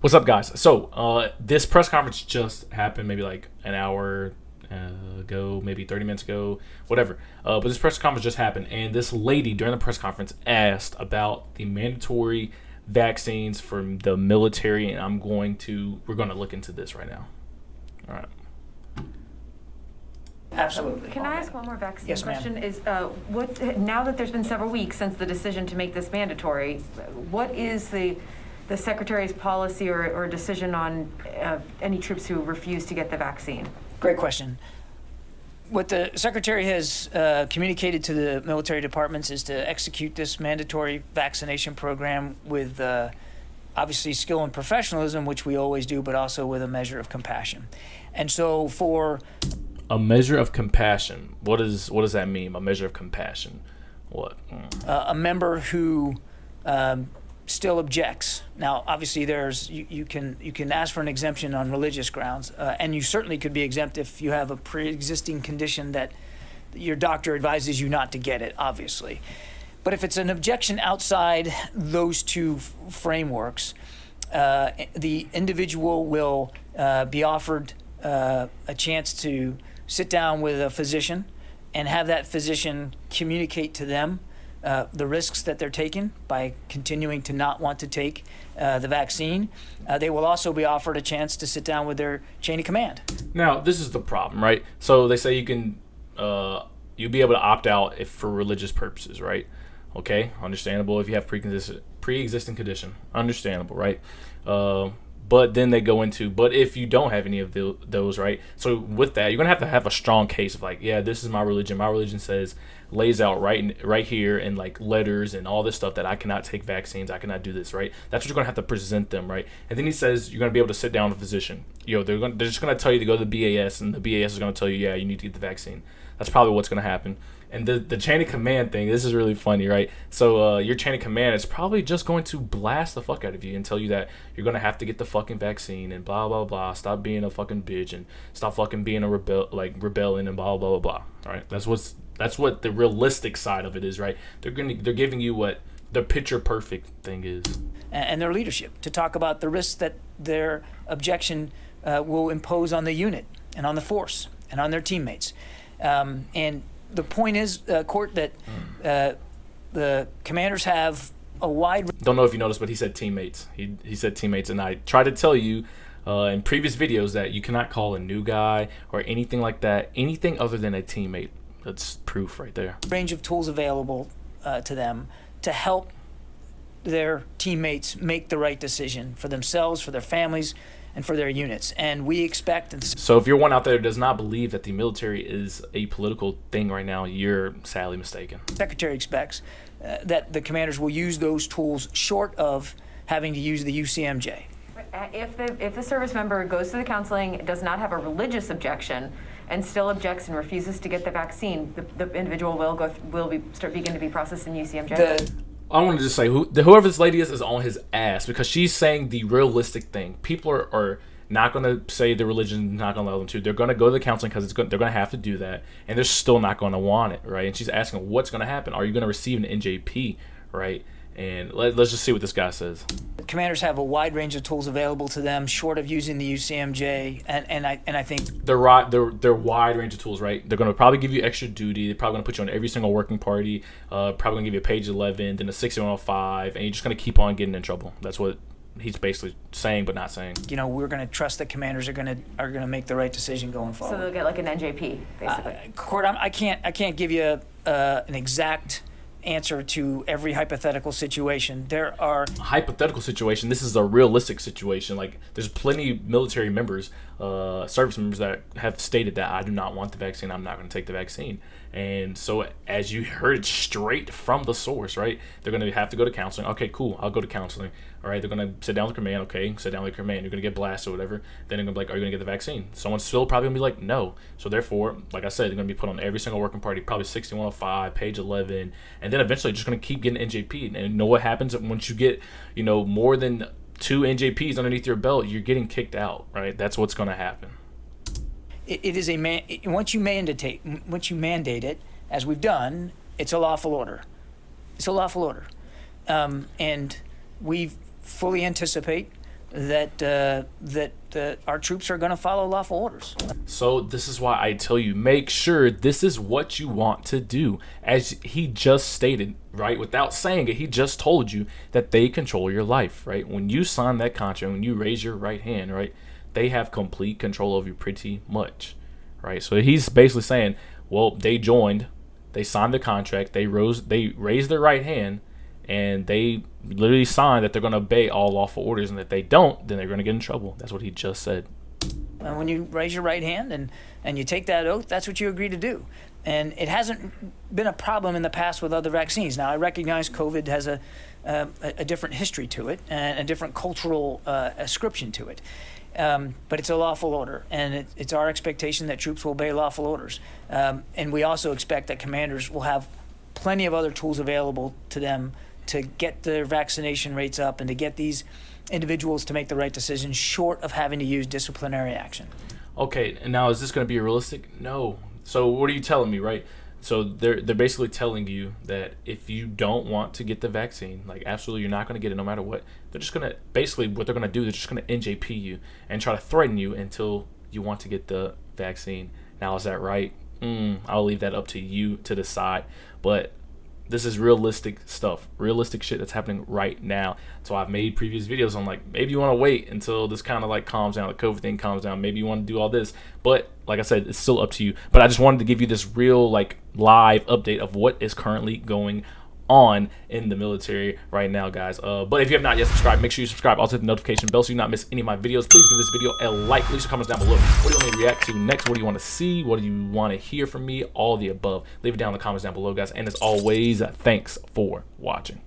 What's up, guys? So, this press conference just happened maybe like an hour ago, maybe 30 minutes ago, whatever. But this press conference just happened, and this lady during the press conference asked about the mandatory vaccines for the military, and we're going to look into this right now. All right. Absolutely. Can I ask one more vaccine Yes, ma'am. question? Is now that there's been several weeks since the decision to make this mandatory, what is the Secretary's policy or decision on any troops who refuse to get the vaccine? Great question. What the Secretary has communicated to the military departments is to execute this mandatory vaccination program with obviously skill and professionalism, which we always do, but also with a measure of compassion. And so for A measure of compassion. What does that mean? A measure of compassion. What? a member who still objects. Now, obviously, you can ask for an exemption on religious grounds, and you certainly could be exempt if you have a pre-existing condition that your doctor advises you not to get it, obviously. But if it's an objection outside those two frameworks, the individual will be offered a chance to sit down with a physician and have that physician communicate to them the risks that they're taking by continuing to not want to take the vaccine. They will also be offered a chance to sit down with their chain of command. Now, this is the problem, right? So they say you can, you'll be able to opt out if for religious purposes, right? Okay, understandable if you have pre-existing condition. Understandable, right? But then they go into, but if you don't have any of those, right? So with that, you're going to have a strong case of like, yeah, this is my religion. My religion lays out right here in like letters and all this stuff that I cannot take vaccines. I cannot do this, right? That's what you're going to have to present them, right? And then he says you're going to be able to sit down with a physician. They're just going to tell you to go to the BAS, and the BAS is going to tell you, yeah, you need to get the vaccine. That's probably what's going to happen. And the chain of command thing, this is really funny, right? So your chain of command is probably just going to blast the fuck out of you and tell you that you're going to have to get the fucking vaccine and blah, blah, blah. Stop being a fucking bitch and stop fucking being a rebelling and blah, blah, blah, blah. All right? That's what the realistic side of it is, right? They're giving you what the picture perfect thing is. And their leadership to talk about the risks that their objection will impose on the unit and on the force and on their teammates. And the point is, Court, that the commanders have a wide... Don't know if you noticed, but he said teammates. He said teammates, and I tried to tell you in previous videos that you cannot call a new guy or anything like that anything other than a teammate. That's proof right there. Range of tools available to them to help their teammates make the right decision for themselves, for their families, and for their units. And we expect... So if you're one out there that does not believe that the military is a political thing right now, you're sadly mistaken. The Secretary expects that the commanders will use those tools short of having to use the UCMJ. If the service member goes to the counseling, does not have a religious objection, and still objects and refuses to get the vaccine, the individual will begin to be processed in UCMJ? I want to just say, whoever this lady is on his ass, because she's saying the realistic thing. People are not going to say the religion is not going to allow them to. They're going to go to the counseling because they're going to have to do that, and they're still not going to want it, right? And she's asking, what's going to happen? Are you going to receive an NJP, right? And let's just see what this guy says. Commanders have a wide range of tools available to them, short of using the UCMJ, and I think they're wide range of tools, right? They're going to probably give you extra duty. They're probably going to put you on every single working party. Probably going to give you a page 11, then a 6105, and you're just going to keep on getting in trouble. That's what he's basically saying, but not saying. We're going to trust that commanders are going to make the right decision going forward. So they'll get like an NJP, basically. Court, I can't give you an exact answer to every hypothetical situation. There are hypothetical situation. This is a realistic situation. Like, there's plenty of military members, service members that have stated that I do not want the vaccine. I'm not going to take the vaccine. And so, as you heard it straight from the source, right? They're going to have to go to counseling. Okay, cool. I'll go to counseling. All right. They're going to sit down with command. Okay, sit down with command. You're going to get blasted or whatever. Then they're going to be like, are you going to get the vaccine? Someone's still probably going to be like, no. So therefore, like I said, they're going to be put on every single working party, probably 6105, page 11, and then eventually just going to keep getting NJP. And you know what happens once you get, more than 2 NJPs underneath your belt? You're getting kicked out, right? That's what's going to happen. It is once you mandate it, as we've done, it's a lawful order. It's a lawful order, and we fully anticipate that our troops are going to follow lawful orders. So this is why I tell you, make sure this is what you want to do. As he just stated, right? Without saying it, he just told you that they control your life, right? When you sign that contract, when you raise your right hand, right, they have complete control of you pretty much, right? So he's basically saying, well, they joined, they signed the contract, they raised their right hand, and they literally signed that they're going to obey all lawful orders, and if they don't, then they're going to get in trouble. That's what he just said. When you raise your right hand and you take that oath, that's what you agree to do. And it hasn't been a problem in the past with other vaccines. Now, I recognize COVID has a different history to it and a different cultural ascription to it. But it's a lawful order, and it's our expectation that troops will obey lawful orders. And we also expect that commanders will have plenty of other tools available to them to get their vaccination rates up and to get these individuals to make the right decision, short of having to use disciplinary action. Okay, and now is this going to be realistic? No. So what are you telling me, right? So they're basically telling you that if you don't want to get the vaccine, like absolutely you're not going to get it no matter what. They're just going to, basically what they're going to do, they're just going to NJP you and try to threaten you until you want to get the vaccine. Now, is that right? I'll leave that up to you to decide. But this is realistic stuff, realistic shit that's happening right now. So I've made previous videos on like, maybe you want to wait until this kind of like calms down, the COVID thing calms down. Maybe you want to do all this. But like I said, it's still up to you. But I just wanted to give you this real like live update of what is currently going on in the military right now, guys. But if you have not yet subscribed, make sure you subscribe. Also hit the notification bell so you not miss any of my videos. Please give this video a like. Leave your comments down below. What do you want me to react to next? What do you want to see? What do you want to hear from me? All of the above. Leave it down in the comments down below, guys. And as always, thanks for watching.